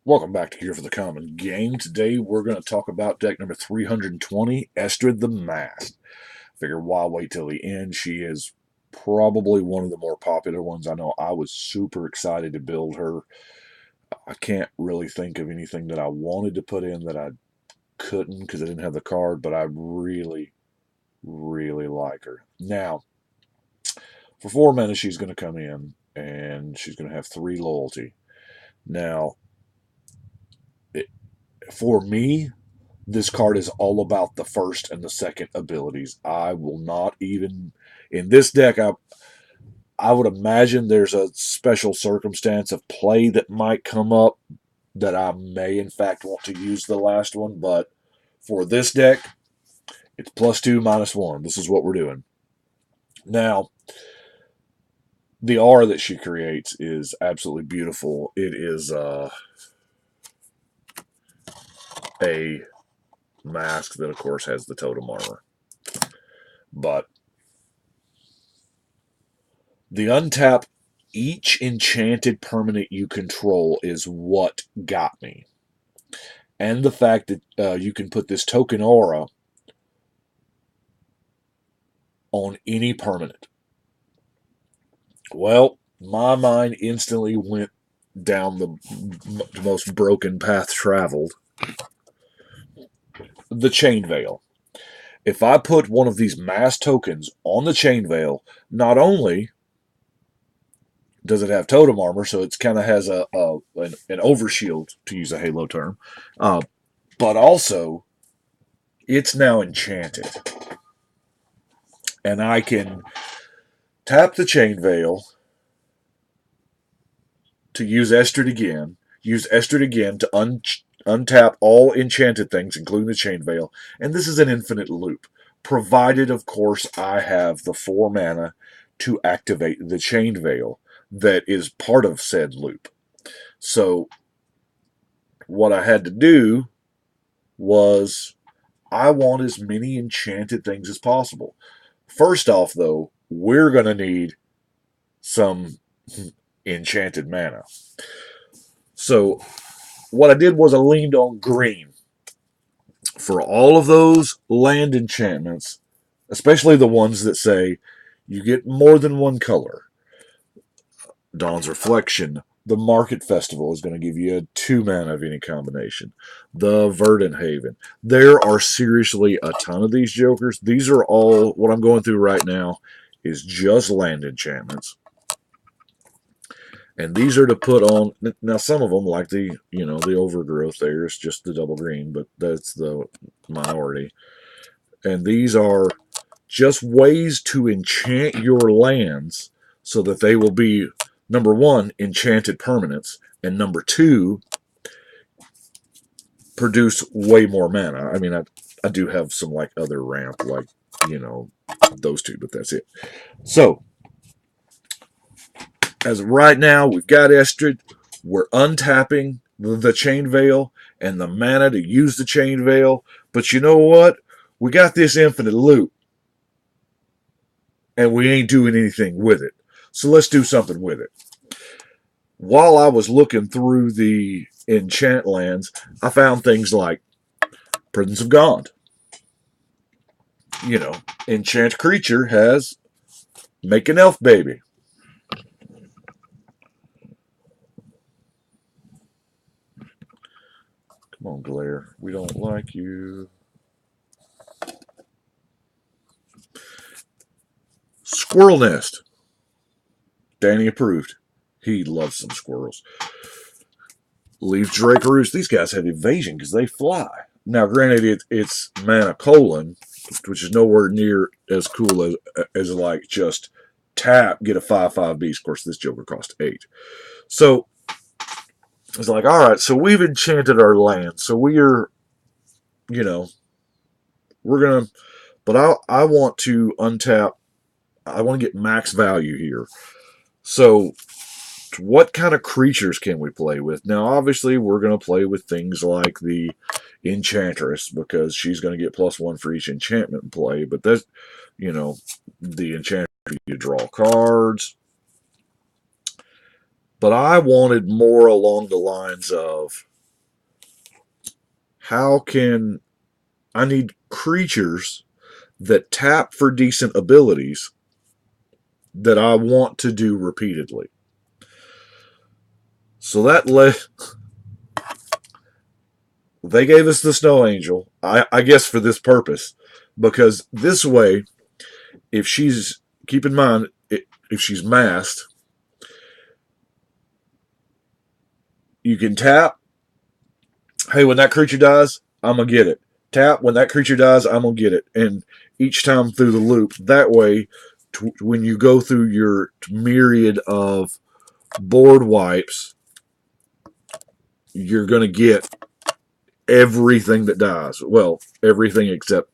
Welcome back to Gear for the Common Game. Today we're going to talk about deck number 320, Estrid the Masked. Figure why wait till the end? She is probably one of the more popular ones. I know I was super excited to build her. I can't really think of anything that I wanted to put in that I couldn't because I didn't have the card, but I really, really like her. Now, for 4 mana, she's going to come in and she's going to have 3 loyalty. Now, for me, this card is all about the first and the second abilities. I will not even in this deck. I would imagine there's a special circumstance of play that might come up that I may in fact want to use the last one. But for this deck, it's +2, -1. This is what we're doing now. The aura that she creates is absolutely beautiful. It is a mask that, of course, has the totem armor. But the untap each enchanted permanent you control is what got me. And the fact that you can put this token aura on any permanent. Well, my mind instantly went down the most broken path traveled. The Chain Veil. If I put one of these mass tokens on the Chain Veil, not only does it have totem armor, so it kind of has an overshield, to use a Halo term, but also it's now enchanted. And I can tap the Chain Veil to use Estrid again, to untap all enchanted things, including the Chain Veil, and this is an infinite loop, provided, of course, I have the 4 mana to activate the Chain Veil that is part of said loop. So what I had to do was I want as many enchanted things as possible. First off, though, we're going to need some enchanted mana. So what I did was I leaned on green for all of those land enchantments, especially the ones that say you get more than one color. Dawn's Reflection, the Market Festival is going to give you a 2 mana of any combination. The Verdant Haven. There are seriously a ton of these jokers. These are all, what I'm going through right now is just land enchantments. And these are to put on, now some of them, like the Overgrowth there, is just the double green, but that's the minority. And these are just ways to enchant your lands so that they will be, number one, enchanted permanents, and number two, produce way more mana. I mean, I do have some like other ramp, like, those two, but that's it. So, as of right now, we've got Estrid. We're untapping the Chain Veil and the mana to use the Chain Veil. But you know what? We got this infinite loop. And we ain't doing anything with it. So let's do something with it. While I was looking through the enchant lands, I found things like Prisons of Gond. Enchant creature has make an elf baby. Come on, Glare. We don't like you. Squirrel Nest. Danny approved. He loves some squirrels. Leaf Drake Roost. These guys have evasion because they fly. Now, granted, it's mana colon, which is nowhere near as cool as like just tap, get a 5/5 beast. Of course, this Joker cost 8. So it's like, all right, so we've enchanted our land. So we're gonna, but I want to untap. I want to get max value here. So what kind of creatures can we play with? Now, obviously, we're going to play with things like the Enchantress because she's going to get +1 for each enchantment in play. But that's, the Enchantress, you draw cards. But I wanted more along the lines of how can I need creatures that tap for decent abilities that I want to do repeatedly. So they gave us the Snow Angel, I guess for this purpose, because this way, if she's keep in mind if she's masked, you can tap. Hey, when that creature dies, I'm gonna get it. Tap when that creature dies, I'm gonna get it, and each time through the loop. That way, when you go through your myriad of board wipes, you're gonna get everything that dies. Well, everything except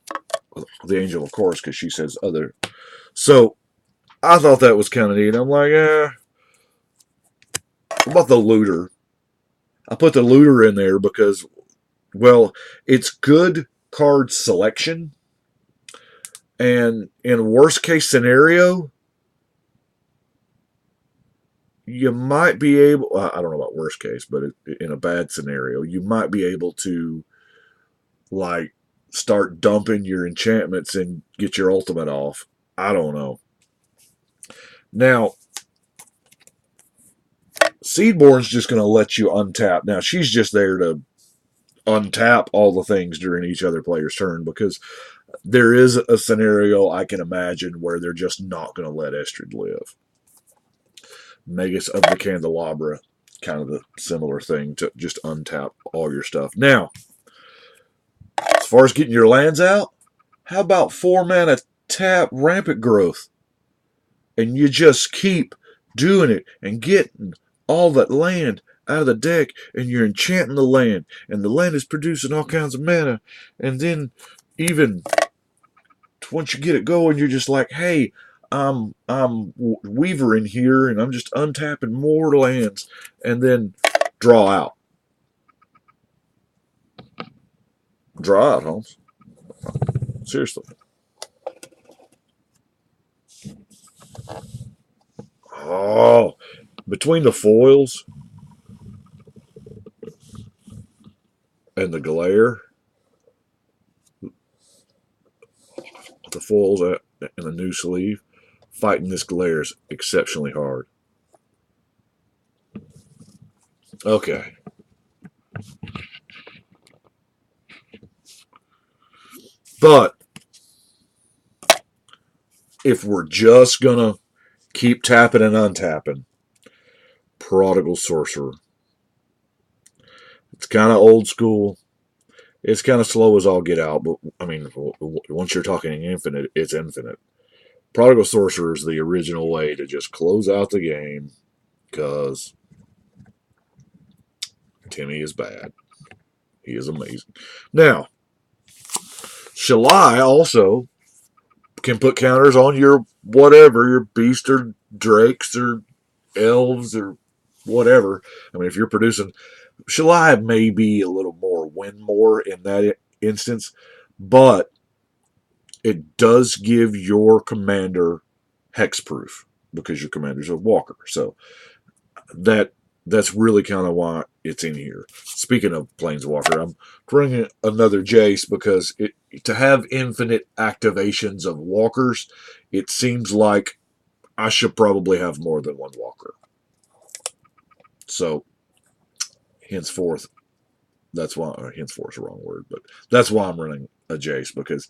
the angel, of course, because she says other. So I thought that was kind of neat. I'm like, what about the looter? I put the looter in there because, well, it's good card selection. And in worst case scenario, you might be able, I don't know about worst case, but in a bad scenario, you might be able to, like, start dumping your enchantments and get your ultimate off. I don't know. Now, Seedborn's just going to let you untap. Now, she's just there to untap all the things during each other player's turn because there is a scenario I can imagine where they're just not going to let Estrid live. Magus of the Candelabra, kind of the similar thing to just untap all your stuff. Now, as far as getting your lands out, how about 4 mana tap Rampant Growth? And you just keep doing it and getting all that land out of the deck, and you're enchanting the land, and the land is producing all kinds of mana, and then even once you get it going, you're just like, hey, I'm Weaver in here, and I'm just untapping more lands, and then draw out. Draw out, Holmes. Seriously. Oh, between the foils and the glare, the foils and the new sleeve, fighting this glare is exceptionally hard. Okay. But if we're just gonna keep tapping and untapping, Prodigal Sorcerer. It's kind of old school. It's kind of slow as all get out, but I mean, once you're talking infinite, it's infinite. Prodigal Sorcerer is the original way to just close out the game because Timmy is bad. He is amazing. Now, Shalai also can put counters on your whatever, your beast or drakes or elves or whatever. I mean, if you're producing, Shalai may be a little more win more in that instance, but it does give your commander hexproof because your commander's a walker. So that's really kind of why it's in here. Speaking of Planeswalker, I'm bringing another Jace because to have infinite activations of walkers, it seems like I should probably have more than one walker. So, henceforth, that's why, henceforth is the wrong word, but that's why I'm running a Jace because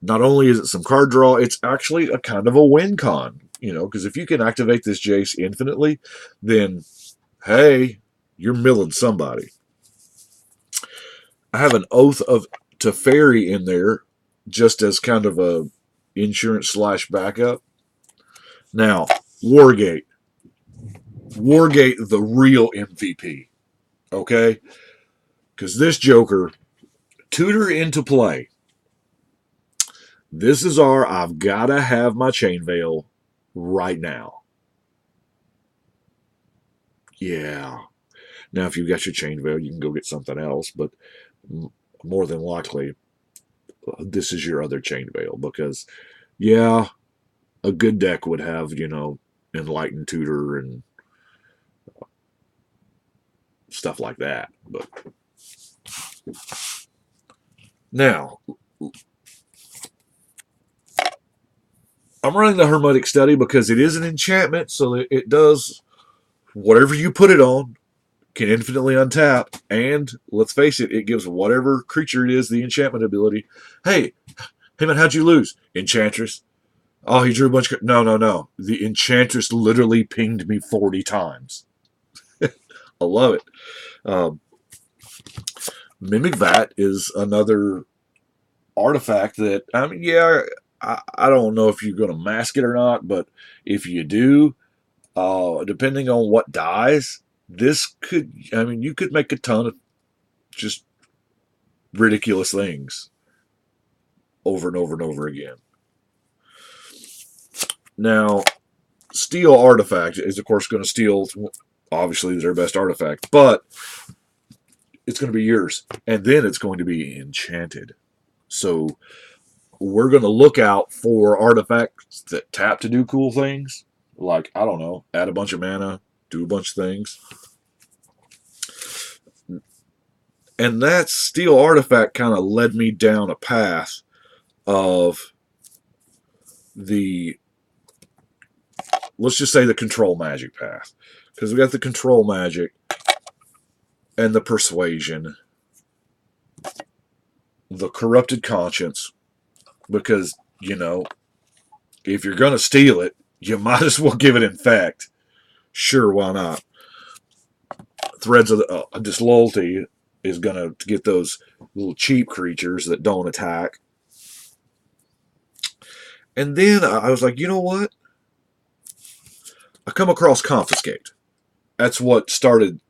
not only is it some card draw, it's actually a kind of a win con, because if you can activate this Jace infinitely, then hey, you're milling somebody. I have an Oath of Teferi in there just as kind of a insurance / backup. Now, Wargate. Wargate, the real MVP. Okay? Because this Joker, tutor into play. This is I've got to have my Chain Veil right now. Yeah. Now, if you've got your Chain Veil, you can go get something else, but more than likely, this is your other Chain Veil because, yeah, a good deck would have, Enlightened Tutor and stuff like that. But Now, I'm running the Hermetic Study because it is an enchantment, so it does whatever you put it on, can infinitely untap, and let's face it, it gives whatever creature it is the enchantment ability. Hey, hey man, how'd you lose? Enchantress. Oh, he drew a bunch of. No, no, no. The Enchantress literally pinged me 40 times. I love it. Um, Mimic Vat is another artifact that, I mean, yeah, I don't know if you're going to mask it or not, but if you do, depending on what dies, this could, I mean, you could make a ton of just ridiculous things over and over and over again. Now, Steel Artifact is, of course, going to steal, obviously, their best artifact, but it's going to be yours. And then it's going to be enchanted. So we're going to look out for artifacts that tap to do cool things. Like, I don't know, add a bunch of mana, do a bunch of things. And that Steel Artifact kind of led me down a path of the, let's just say the control magic path. Because we got the control magic and the persuasion, the corrupted conscience, because, you know, if you're going to steal it, you might as well give it infect. Sure, why not? Threads of Disloyalty is going to get those little cheap creatures that don't attack. And then I was like, you know what? I come across Confiscate. That's what started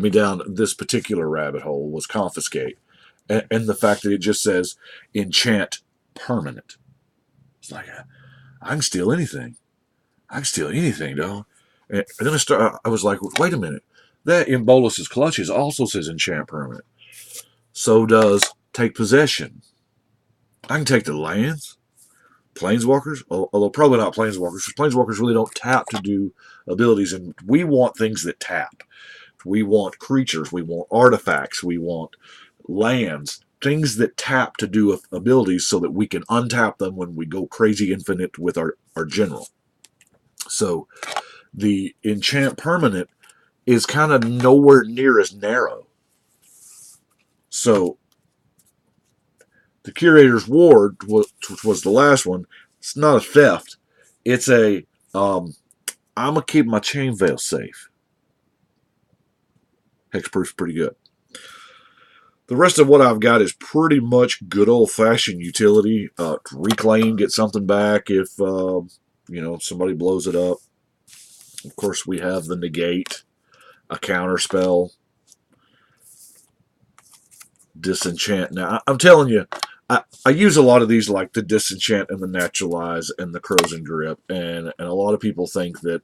me down this particular rabbit hole, was Confiscate. And the fact that it just says enchant permanent. It's like, I can steal anything. I can steal anything, dog. And then I was like, wait a minute. That in Bolus's Clutches also says enchant permanent. So does Take Possession. I can take the lands, Planeswalkers, although probably not Planeswalkers, because Planeswalkers really don't tap to do abilities, and we want things that tap. We want creatures, we want artifacts, we want lands, things that tap to do abilities so that we can untap them when we go crazy infinite with our general. So the enchant permanent is kind of nowhere near as narrow. So the Curator's Ward, which was the last one, it's not a theft. It's a, I'm going to keep my chain veil safe. Hexproof's pretty good. The rest of what I've got is pretty much good old-fashioned utility. Reclaim, get something back if, somebody blows it up. Of course, we have the negate, a counter spell, disenchant. Now, I'm telling you, I use a lot of these, like the disenchant and the naturalize and the crows and grip, and a lot of people think that,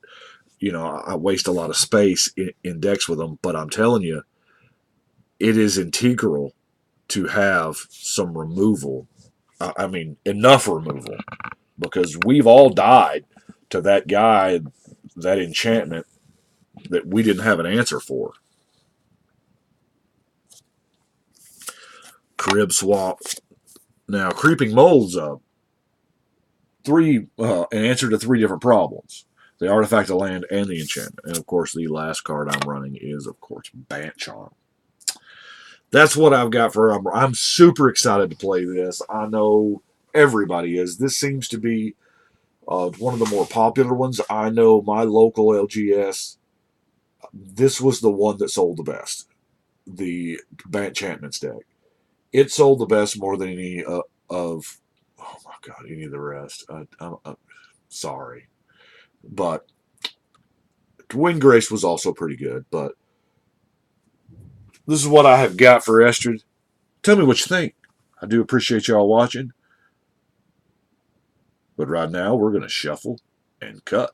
I waste a lot of space in decks with them, but I'm telling you, it is integral to have some removal. I mean, enough removal, because we've all died to that guy, that enchantment that we didn't have an answer for. Crib swap. Now, Creeping Mold's an answer to 3 different problems: the artifact, the land, and the enchantment. And of course, the last card I'm running is, of course, Bant Charm. That's what I've got for. I'm super excited to play this. I know everybody is. This seems to be one of the more popular ones. I know my local LGS, this was the one that sold the best. The Enchantments deck. It sold the best more than any oh my god, any of the rest. I'm sorry. But Wind Grace was also pretty good. But this is what I have got for Estrid. Tell me what you think. I do appreciate y'all watching. But right now, we're going to shuffle and cut.